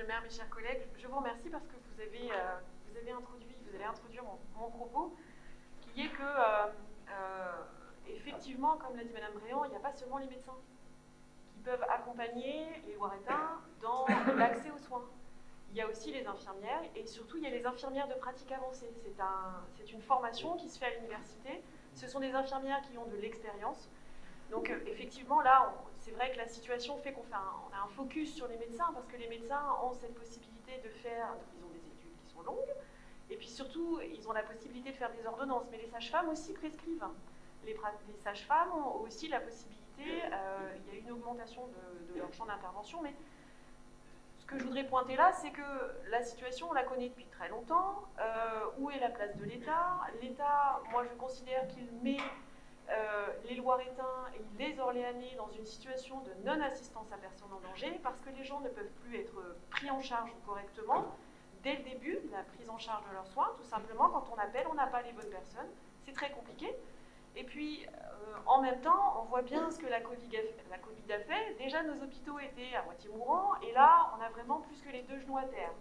Monsieur le maire, mes chers collègues, je vous remercie parce que vous allez introduire mon propos, qui est que, effectivement, comme l'a dit Madame Bréant, il n'y a pas seulement les médecins qui peuvent accompagner les Loiretains dans l'accès aux soins. Il y a aussi les infirmières, et surtout il y a les infirmières de pratique avancée. C'est une formation qui se fait à l'université. Ce sont des infirmières qui ont de l'expérience. Donc effectivement, là, c'est vrai que la situation fait qu'on a un focus sur les médecins, parce que les médecins ont cette possibilité de faire, ils ont des études qui sont longues, et puis surtout, ils ont la possibilité de faire des ordonnances. Mais les sages-femmes aussi prescrivent. Les sages-femmes ont aussi la possibilité, il y a une augmentation de leur champ d'intervention, mais ce que je voudrais pointer là, c'est que la situation, on la connaît depuis très longtemps. Où est la place de l'État? L'État, moi je considère qu'il met les Loiretains et les Orléanais dans une situation de non-assistance à personne en danger, parce que les gens ne peuvent plus être pris en charge correctement dès le début de la prise en charge de leurs soins. Tout simplement, quand on appelle, on n'a pas les bonnes personnes. C'est très compliqué. Et puis, en même temps, on voit bien ce que la Covid a fait. Déjà, nos hôpitaux étaient à moitié mourants, et là, on a vraiment plus que les deux genoux à terre.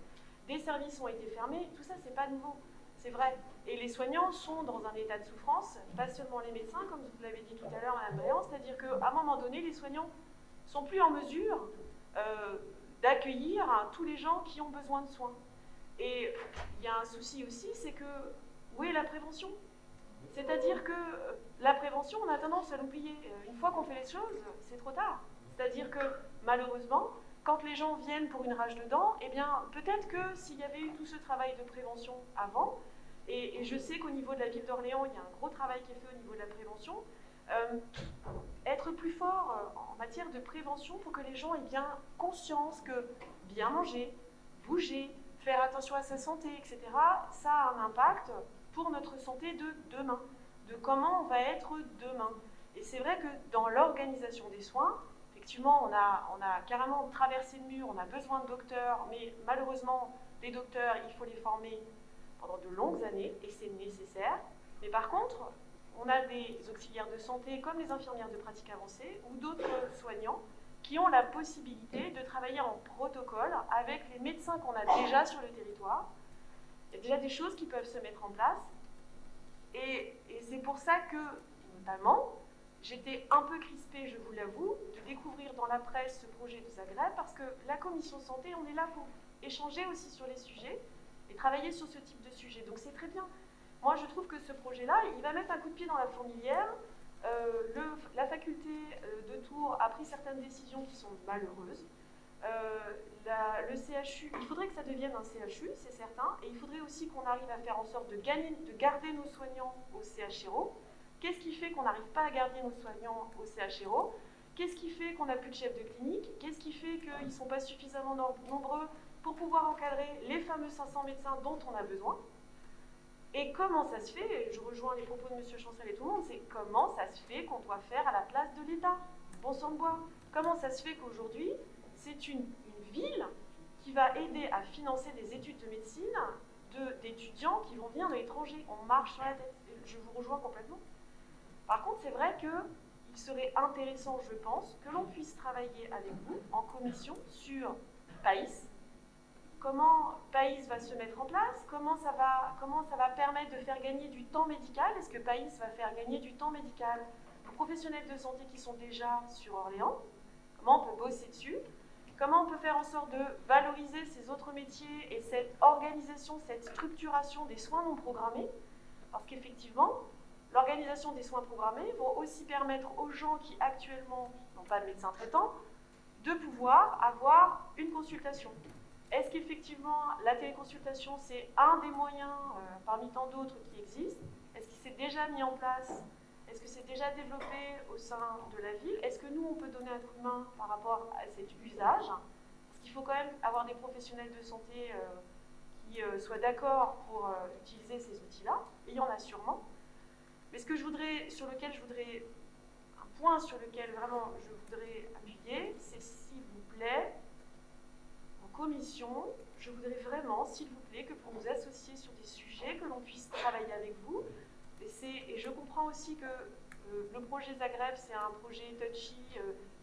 Des services ont été fermés, tout ça, c'est pas nouveau, c'est vrai. Et les soignants sont dans un état de souffrance, pas seulement les médecins, comme vous l'avez dit tout à l'heure, Madame Bréant, c'est-à-dire qu'à un moment donné, les soignants sont plus en mesure d'accueillir tous les gens qui ont besoin de soins. Et il y a un souci aussi, c'est que où est la prévention? C'est-à-dire que la prévention, on a tendance à l'oublier. Une fois qu'on fait les choses, c'est trop tard. C'est-à-dire que, malheureusement, quand les gens viennent pour une rage de dents, eh bien, peut-être que s'il y avait eu tout ce travail de prévention avant, et je sais qu'au niveau de la ville d'Orléans, il y a un gros travail qui est fait au niveau de la prévention, être plus fort en matière de prévention pour que les gens aient bien conscience que bien manger, bouger, faire attention à sa santé, etc., ça a un impact pour notre santé de demain, de comment on va être demain. Et c'est vrai que dans l'organisation des soins, effectivement, on a carrément traversé le mur, on a besoin de docteurs, mais malheureusement, les docteurs, il faut les former pendant de longues années, et c'est nécessaire. Mais par contre, on a des auxiliaires de santé, comme les infirmières de pratique avancée, ou d'autres soignants, qui ont la possibilité de travailler en protocole avec les médecins qu'on a déjà sur le territoire. Il y a déjà des choses qui peuvent se mettre en place. Et c'est pour ça que, notamment, j'étais un peu crispée, je vous l'avoue, de découvrir dans la presse ce projet de Zagreb, parce que la commission santé, on est là pour échanger aussi sur les sujets et travailler sur ce type de sujet. Donc c'est très bien. Moi, je trouve que ce projet-là, il va mettre un coup de pied dans la fourmilière. La faculté de Tours a pris certaines décisions qui sont malheureuses. Le CHU, il faudrait que ça devienne un CHU, c'est certain, et il faudrait aussi qu'on arrive à faire en sorte de garder nos soignants au CHRO. Qu'est-ce qui fait qu'on n'arrive pas à garder nos soignants au CHRO? Qu'est-ce qui fait qu'on n'a plus de chef de clinique? Qu'est-ce qui fait qu'ils ne sont pas suffisamment nombreux pour pouvoir encadrer les fameux 500 médecins dont on a besoin? Et comment ça se fait, et je rejoins les propos de M. Chancel et tout le monde, c'est comment ça se fait qu'on doit faire à la place de l'État? Bon sang de bois. Comment ça se fait qu'aujourd'hui, c'est une ville qui va aider à financer des études de médecine d'étudiants qui vont venir de l'étranger? On marche sur la tête. Je vous rejoins complètement. Par contre, c'est vrai qu'il serait intéressant, je pense, que l'on puisse travailler avec vous en commission sur PAIS. Comment PAIS va se mettre en place? Comment ça va permettre de faire gagner du temps médical? Est-ce que PAIS va faire gagner du temps médical aux professionnels de santé qui sont déjà sur Orléans? Comment on peut bosser dessus? Comment on peut faire en sorte de valoriser ces autres métiers et cette organisation, cette structuration des soins non programmés? Parce qu'effectivement, l'organisation des soins programmés va aussi permettre aux gens qui actuellement n'ont pas de médecin traitant de pouvoir avoir une consultation. Est-ce qu'effectivement la téléconsultation c'est un des moyens parmi tant d'autres qui existent? Est-ce qu'il s'est déjà mis en place? Est-ce que c'est déjà développé au sein de la ville? Est-ce que nous on peut donner un coup de main par rapport à cet usage? Parce qu'il faut quand même avoir des professionnels de santé qui soient d'accord pour utiliser ces outils-là, et il y en a sûrement. Mais un point sur lequel vraiment je voudrais appuyer, c'est s'il vous plaît, en commission, je voudrais vraiment, s'il vous plaît, que vous nous associez sur des sujets, que l'on puisse travailler avec vous. Et je comprends aussi que le projet Zagreb, c'est un projet touchy,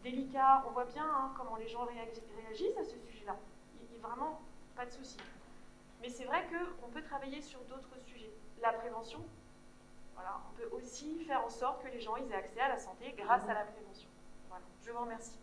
délicat. On voit bien comment les gens réagissent à ce sujet-là. n'y a vraiment pas de souci. Mais c'est vrai qu'on peut travailler sur d'autres sujets. La prévention, voilà, on peut aussi faire en sorte que les gens aient accès à la santé grâce à la prévention. Voilà, je vous remercie.